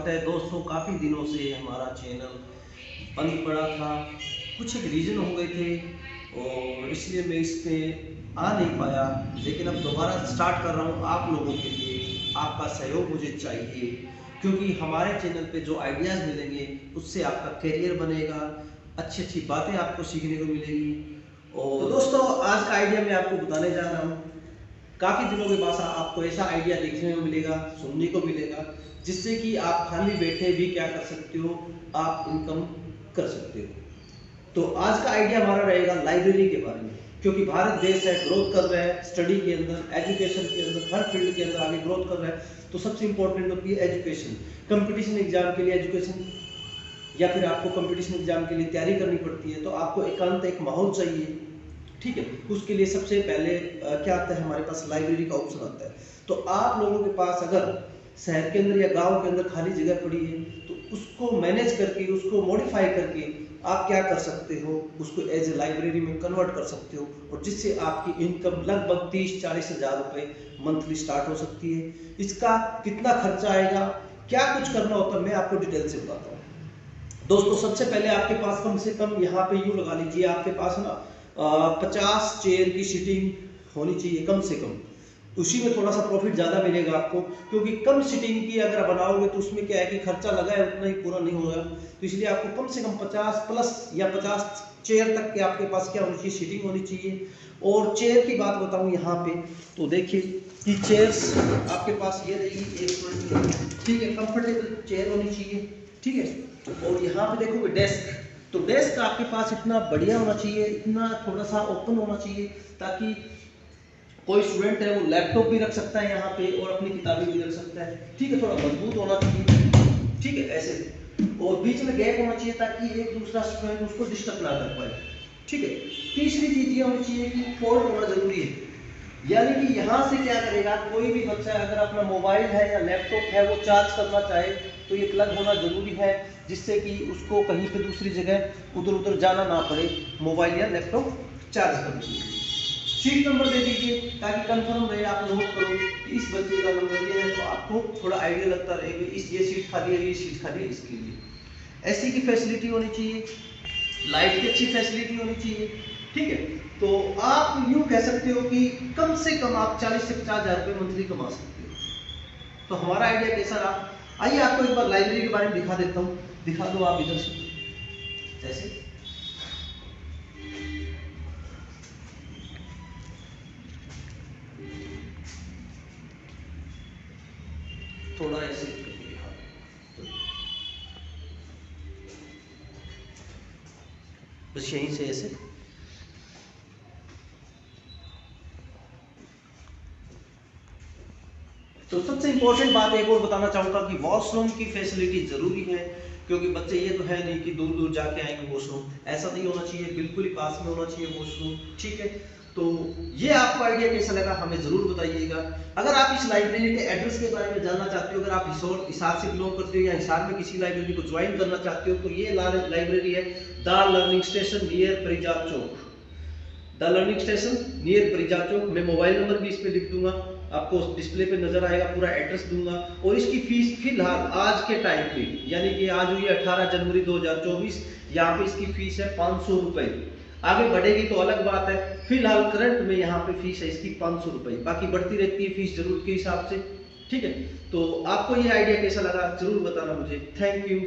स्वागत है दोस्तों। काफ़ी दिनों से हमारा चैनल बंद पड़ा था, कुछ एक रीज़न हो गए थे और इसलिए मैं इस पे आ नहीं पाया, लेकिन अब दोबारा स्टार्ट कर रहा हूँ आप लोगों के लिए। आपका सहयोग मुझे चाहिए क्योंकि हमारे चैनल पे जो आइडियाज़ मिलेंगे उससे आपका करियर बनेगा, अच्छी अच्छी बातें आपको सीखने को मिलेगी। और तो दोस्तों, आज का आइडिया मैं आपको बताने जा रहा हूँ। काफ़ी दिनों के बाद आपको ऐसा आइडिया देखने को मिलेगा, सुनने को मिलेगा, जिससे कि आप खाली बैठे भी क्या कर सकते हो, आप इनकम कर सकते हो। तो आज का आइडिया हमारा रहेगा लाइब्रेरी के बारे में, क्योंकि भारत देश है, ग्रोथ कर रहा है स्टडी के अंदर, एजुकेशन के अंदर, हर फील्ड के अंदर आगे ग्रोथ कर रहा है। तो सबसे इंपॉर्टेंट होती है एजुकेशन। कंपटीशन एग्जाम के लिए एजुकेशन, या फिर आपको कंपटीशन एग्जाम के लिए तैयारी करनी पड़ती है तो आपको एकांत एक माहौल चाहिए, ठीक है। उसके लिए सबसे पहले क्या आता है, हमारे पास लाइब्रेरी का ऑप्शन आता है। तो आप लोगों के पास अगर शहर के अंदर या गांव के अंदर खाली जगह पड़ी है तो उसको मैनेज करके, उसको मॉडिफाई करके आप क्या कर सकते हो, उसको एज ए लाइब्रेरी में कन्वर्ट कर सकते हो, और जिससे आपकी इनकम लगभग 30-40 हज़ार रुपये मंथली स्टार्ट हो सकती है। इसका कितना खर्चा आएगा, क्या कुछ करना होता है, मैं आपको डिटेल से बताता हूँ। दोस्तों, सबसे पहले आपके पास कम से कम यहाँ पे यूँ लगा लीजिए, आपके पास ना 50 चेयर की सीटिंग होनी चाहिए कम से कम। उसी में थोड़ा सा प्रॉफिट ज़्यादा मिलेगा आपको, क्योंकि कम सीटिंग की अगर बनाओगे तो उसमें क्या है कि खर्चा लगा है उतना ही पूरा नहीं होगा। तो इसलिए आपको कम से कम 50 प्लस या 50 चेयर तक के आपके पास क्या होनी चाहिए, सीटिंग होनी चाहिए। और चेयर की बात बताऊँ यहाँ पे, तो देखिए कि चेयर्स आपके पास ये रहेगी, एक मिनट, ठीक है, कंफर्टेबल चेयर होनी चाहिए, ठीक है। और यहाँ पे देखोगे डेस्क, तो डेस्क आपके पास इतना बढ़िया होना चाहिए, इतना थोड़ा सा ओपन होना चाहिए, ताकि कोई स्टूडेंट है वो लैपटॉप भी रख सकता है यहाँ पे और अपनी किताबें भी रख सकता है, ठीक है। थोड़ा मजबूत होना चाहिए, ठीक है, ऐसे। और बीच में गैप होना चाहिए ताकि एक दूसरा स्टूडेंट उसको डिस्टर्ब ना कर पाए, ठीक है। तीसरी चीज ये होनी चाहिए कि फोल्ड होना जरूरी है, यानी कि यहाँ से क्या करेगा, कोई भी बच्चा अगर अपना मोबाइल है या लैपटॉप है वो चार्ज करना चाहे तो ये प्लग होना जरूरी है, जिससे कि उसको कहीं पे दूसरी जगह उधर उधर जाना ना पड़े मोबाइल या लैपटॉप चार्ज करने के लिए। सीट नंबर दे दीजिए ताकि कंफर्म रहे, आप नोट करो कि इस बच्चे का नंबर ये है, तो आपको थोड़ा आइडिया लगता रहेगा इस ये सीट खाली है, ये सीट खाली है, इसके लिए। एसी की फैसिलिटी होनी चाहिए, लाइट की अच्छी फैसिलिटी होनी चाहिए, ठीक है। तो आप यूं कह सकते हो कि कम से कम आप 40 से 50 हज़ार रुपये मंथली कमा सकते हो। तो हमारा आइडिया कैसा रहा, आइए आपको एक बार लाइब्रेरी के बारे में दिखा देता हूँ। दिखा दो आप इधर से, ऐसे थोड़ा ऐसे करके दिखा दो, बस यहीं से ऐसे। तो सबसे इंपॉर्टेंट बात एक और बताना चाहूँगा कि वॉशरूम की फैसिलिटी ज़रूरी है, क्योंकि बच्चे ये तो है नहीं कि दूर दूर जाके आएंगे वॉशरूम, ऐसा नहीं होना चाहिए, बिल्कुल ही पास में होना चाहिए वॉशरूम, ठीक है। तो ये आपको आइडिया कैसा लगा हमें ज़रूर बताइएगा। अगर आप इस लाइब्रेरी के एड्रेस के बारे में जानना चाहते हो, अगर आप हिसार से बिलोंग करते हो या हिसार में किसी लाइब्रेरी को ज्वाइन करना चाहते हो, तो ये लाइब्रेरी है the learning station near Parijat Chowk, the learning station near Parijat Chowk. मैं मोबाइल नंबर भी इस पे लिख दूंगा, आपको डिस्प्ले पे नजर आएगा, पूरा एड्रेस दूंगा। और इसकी फीस फिलहाल आज के टाइम पे, यानी कि आज हुई 18 जनवरी 2024, यहाँ पे इसकी फीस है 500 रुपए। आगे बढ़ेगी तो अलग बात है, फिलहाल करंट में यहाँ पे फीस है इसकी 500 रुपए, बाकी बढ़ती रहती है फीस जरूरत के हिसाब से, ठीक है। तो आपको ये आइडिया कैसा लगा जरूर बताना मुझे। Thank you.